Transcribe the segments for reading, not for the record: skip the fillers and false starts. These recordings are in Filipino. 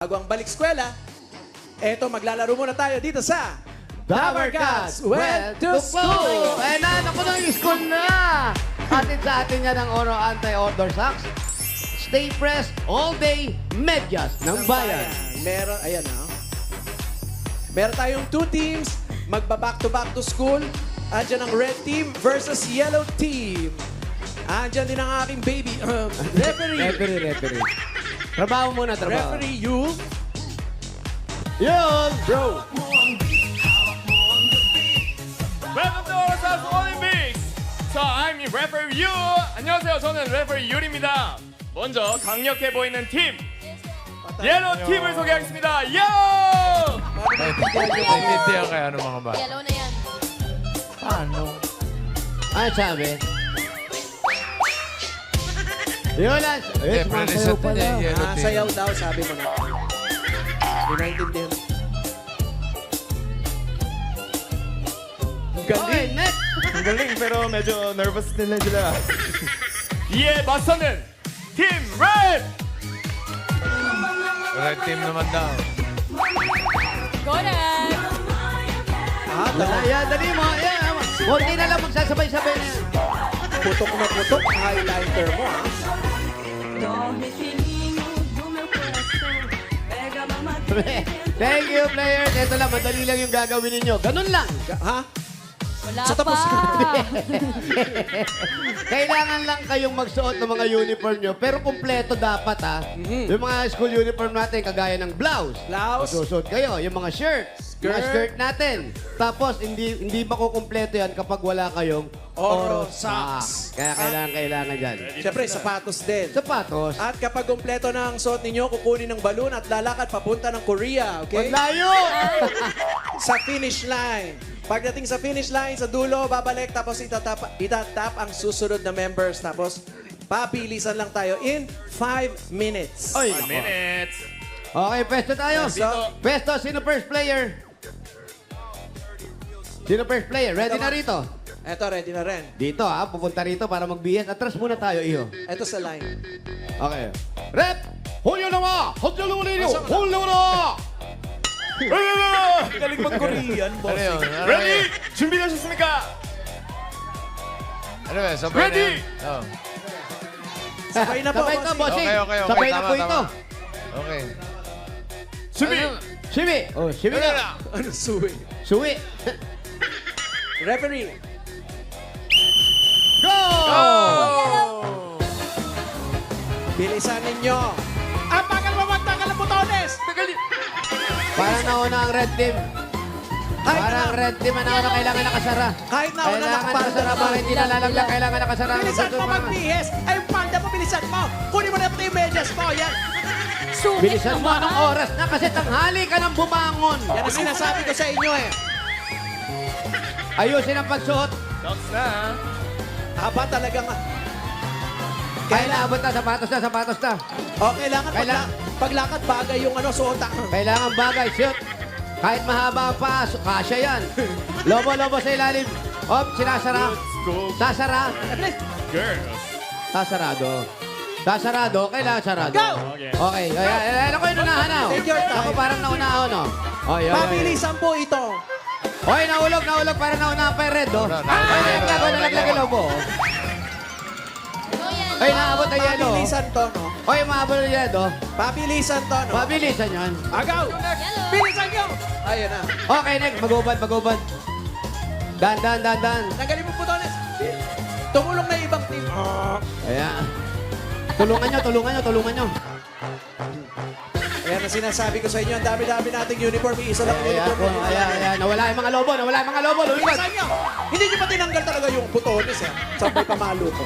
Bago ang balik eskwela, eto maglalaro muna tayo dito sa Dabber Cats went to school! Ayan na, naku na yung school na! Atin sa atin yan ang Oro Anti-Odor Socks. Stay pressed all day, medyas ng bayan. Meron, ayan na. Meron tayong two teams, magba-back to school. Andyan ang red team versus yellow team. Andyan din ang aking baby, referee. Referee. Trabaho muna, trabaho. Referee, you. Yun! Bro. Welcome to Orosas Olympics! So, I'm referee Yu! 안녕하세요, 저는 referee 유리입니다. 먼저 강력해 보이는 팀! 옐로우 팀을 소개하겠습니다. 요! Naintindihan kaya ano mga bata? Yellow na yan. Paano? Ano sabi? Yun lang. Eh, sumasayaw pala. Sayaw daw, sabi mo na. Hindi naintindihan. Ang Okay, galing. next! Ang galing pero medyo nervous din lang sila. 이에 맞서는 팀 red! Red team naman daw. Go Red! Wala yan, dali mo. Ayan, konti na lang magsasabay-sabay na yan. Putok na putok ang highlighter mo, ha? Thank you, players. Ito lang, madali lang yung gagawin ninyo. Ganun lang. Ha? Wala So, tapos pa! Kailangan lang kayong magsuot ng mga uniform nyo, pero kumpleto dapat, ha? Yung mga school uniform natin, kagaya ng blouse. Blouse. Susuot kayo. Yung mga shirt. Mga skirt natin. Tapos, hindi makukumpleto yan kapag wala kayong Oro socks. socks. Kaya kailangan dyan. Siyempre, sapatos din. Sapatos. At kapag kumpleto na ang suot ninyo, kukunin ng balon at lalakad papunta ng Korea, okay? Maglayo! Sa finish line. Pagdating sa finish line, sa dulo, babalik, tapos itatap ang susunod na members. Tapos, papilisan lang tayo in 5 minutes. Oy, 1 minute! okay, pwesto tayo. Pwesto, sino first player? Sino first player? Ready na rito? Eto, ready na rin. Dito pupunta rito para mag-BS. Atras muna tayo, iho. Eto sa line. Okay. Rep! Hulyo na mo! Hulyo na mo ninyo! Masama na. Hulyo na! Galing mag-Korean, Ano yun? Ano Ready? yun? 준비되셨습니까? Ano yun? Sabay Ready? na yun? Oh. Sabay na po, Sabay ka, bossing. bossing. Okay. Sabay na Tama, po tama. ito. Okay. 준비! Ano? Shibi! Oh, Shibi Ano na. na? Ano, suwi? Suwi! Referee. Go! Bilisan ninyo. Ang bagal mo, magtagal ang butones. Parang nauna ang red team. Parang red team ang nauna kailangan nakasara. Kahit nauna Kailangan nakapasok nakasara para hindi nalalaglag. Kailangan nakasara. Bilisan mo mag-BS. Ay, yung panda mo, bilisan mo. Kunin mo na ito yung medyas mo. Yan. Sumit Bilisan mo anong oras na kasi tanghali ka nang bumangon. Yan ang sinasabi ko sa inyo eh. Ayusin ang pagsuot. Socks na ha? Haba talagang... Kaya naabot na, sapatos na. O, kailangan Kailangan- paglakad bagay yung suot. Kailangan bagay, shoot. Kahit mahaba ang pa, kasya yan. Lobo sa ilalim. Op, sinasara. Let's go, Sasara. girls! Sasarado, kailangan sarado. Go! Okay, ayan ako yung unahan na. Take your time. Ako parang naunahon, no? Oy. Pabilisan po ito. Oy, nahulog, parang naunahan pa yung red, no? Nalaglag yung lobo. Go Yellow! Ay, naabot ang yelo. Pabilisan to, no? Oy, maabot ang yelo. Pabilisan to, no? Mabilisan yun. Agaw! Yellow! Bilisan nyo! Ayun na. Okay, next. Magubad. Dan. Tanggalin mo butones. Tumulong na yung ibang team. Ayan. Tulungan nyo. Ayan ang sinasabi ko sa inyo. Ang dami-dami nating uniform. Isa lang ang uniform. Ayan. Nawala yung mga lobo. Lumipad. Bilisan nyo! Hindi nyo pa tinanggal talaga yung butones, eh. Sabay pamalo ko.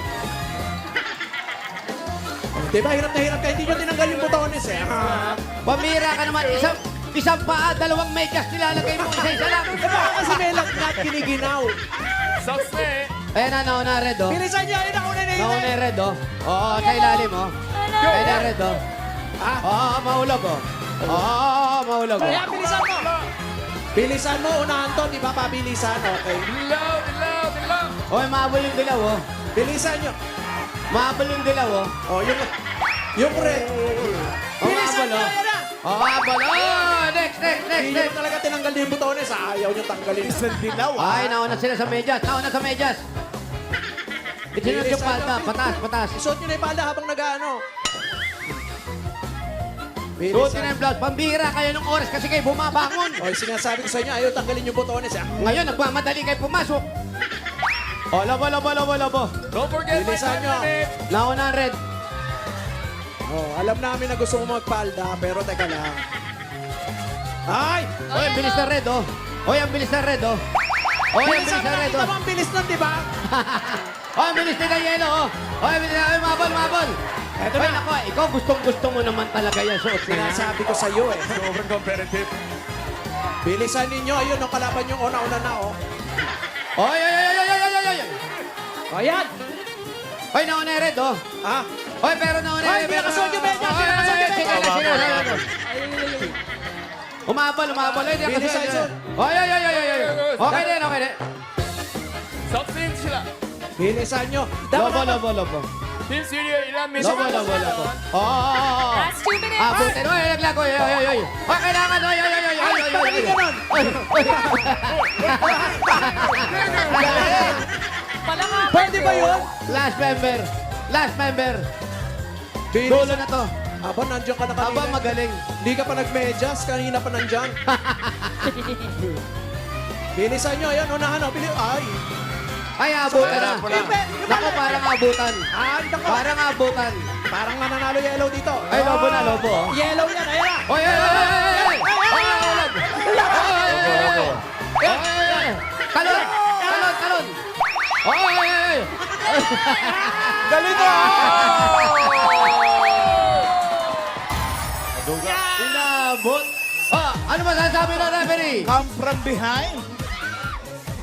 Diba, hirap na hirap ka. Hindi nyo tinanggal yung butones, eh. Pamira ka naman. Isang paa, dalawang medyas nilalagay mo. Isa lang. Diba kasi may lagnat kiniginaw. Socks na eh! Ayan na, nauna red, oh. Bilisan nyo! Ayun ang una na yun. Nauna yung red, oh. Oo, sa ilalim, oh. Ayan na red, oh. Ah, Oo, mahulog, oh. Mahulog, oh. kaya bilisan mo. Bilisan mo, unahan to. Di ba pabilisan? Okay. Dilaw! Oy, mahabol yung dilaw, oh. Bilisan nyo. Mahabol yung dilaw, oh. Oh, yung red. Oh, Bilisan mahabol, nyo! oh. Ayan na! Habol. Oh, next. Hindi nyo talaga tinanggal yung butones. Ayaw nyo tanggalin. Isang dilaw, Ay, nauna sila sa medyas. Itinag yung palda. Patas. Isuot nyo na yung palda habang nag-ano. Suotin na yung blouse. Pambira kayo ng oras kasi kayo bumabangon. Oy, sinasabi ko sa inyo, ayaw tanggalin yung butones. Ngayon, nagmamadali kayo pumasok. O, labo. Don't forget my Bilisan time nyo. limit. Nauna ang red. Oh, alam namin na gusto mo magpalda, pero teka lang. Ay! Oy, ang bilis na red, oh. Oy, ang bilis na red, oh. Oy, ang bilis Bilisan mo, na red, nakita oh. mo ang bilis nun, di ba? Oy, ang bilis na yelo, oh. Oy, ang bilis na, oy, mabol. Eto Oy, na. nako, ikaw gustong-gusto mo naman talaga yan, suot na yan. Sinasabi ko sa iyo eh. Sobrang competitive. Bilisan ninyo, ayun ang kalaban yung una-una na, oh. Oy. Ayan! Oy, nauna yung red, oh. Ah, Oy, pero nauna Ay, yung pinakasuot yung medyas, pinakasuot yung medyas. Sige. Umabol. Oy, di ako Bilis, sige. Aizon. Oy. Okay din. Substance sila. bilisan nyo. Lobo. Team Studio, ilan minutes? Lobo. Oh. Last 2 minutes. Butin. Oy, naglag. Oy. Oy, kailangan. Oy. Ay, ganon. Palakpakan. Pwede ba yun? Last member. Bilis. Dulo na to. Aba, nandiyan ka na kanina. Aba, magaling. Hindi ka pa nag-medyas, kanina pa nandiyan. Bilisan nyo, ayan, unahan o. Ay! Ay, abutan na. Hindi. Nako, parang abutan. Ay, nako. Parang abutan. Parang mananalo yellow dito. Ay, lobo na, lobo. Oh. Yellow yan, ayan na. Oy. Talon. Oy. Galito! Inabot. Ano ba sasabi ng referee? Come from behind.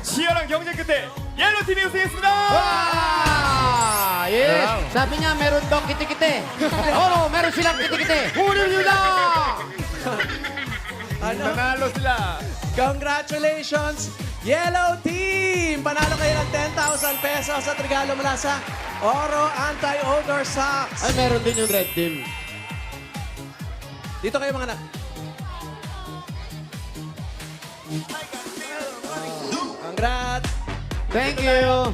치열한 경쟁 끝에 옐로팀이 우승했습니다. Yes. Sabi niya, meron daw kiti-kiti. Oo, meron silang kiti-kiti. Kunin nyo na! Ano? nanalo sila. Congratulations, Yellow Team! Panalo kayo ng 10,000 pesos at regalo mula sa Oro Anti-Odor Socks. Ay, meron din yung red team. Dito kayo mga anak. Congrats! Thank you.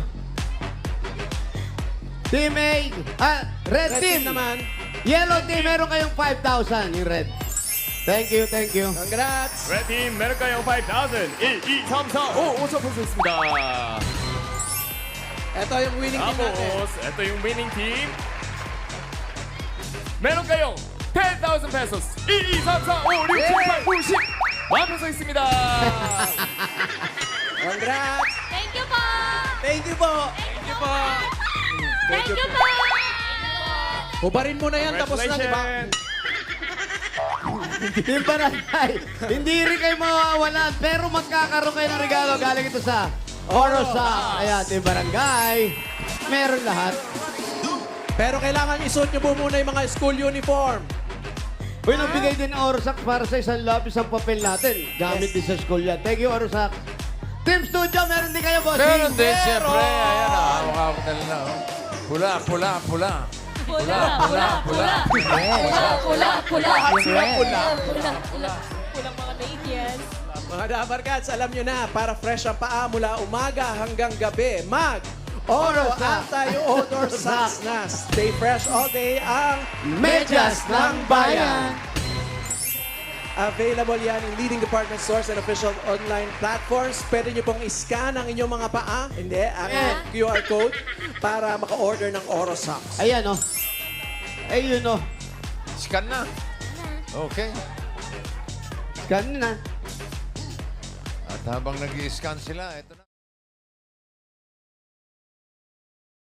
Team A. Red, Red team. team naman. Yellow team, meron kayong 5,000 yung red. Thank you. Congrats! Red team 메르카용 5,000 1, 2, 3, 4, 5 5천 포스 있습니다. Ito yung winning team natin. Tapos, ito yung winning team. meron kayong 10,000 pesos. 1, 2, 3, 4, 5, 6, 7, 8, 9, 10. 10,000 있습니다. Congrats! Thank you po. Thank you po! Thank you po. Hubarin mo na yan, tapos na, di ba? Team Barangay. Hindi rin kayo mawawalan, pero magkakaroon kayo ng regalo. Galing ito sa Orosa. Ayan, Team Barangay. Meron lahat. Pero kailangan isuot nyo po muna yung mga school uniform. Uy, nagbigay din ang Orosax para sa isang lapis ang papel natin. Gamit din sa school yan. Thank you, Orosax. Team Studio, meron din kayo, bossing. Meron din, siyempre. Ayan, hawak ko talaga. Pula. Pula. Pulang mga Canadians. Mga Dabarkats, alam nyo na, para fresh ang paa mula umaga hanggang gabi, Oro Anti-Odor Socks na. Stay fresh all day ang Medyas ng Bayan. Available yan in leading department stores and official online platforms. Pwede nyo pong iscan ang inyong mga paa, hindi, ang QR code, para maka-order ng Oro Socks. Ayan, oh. Ayun, oh. Scan na. Okay. Ganun na. At habang nag-i-scan sila, ito na.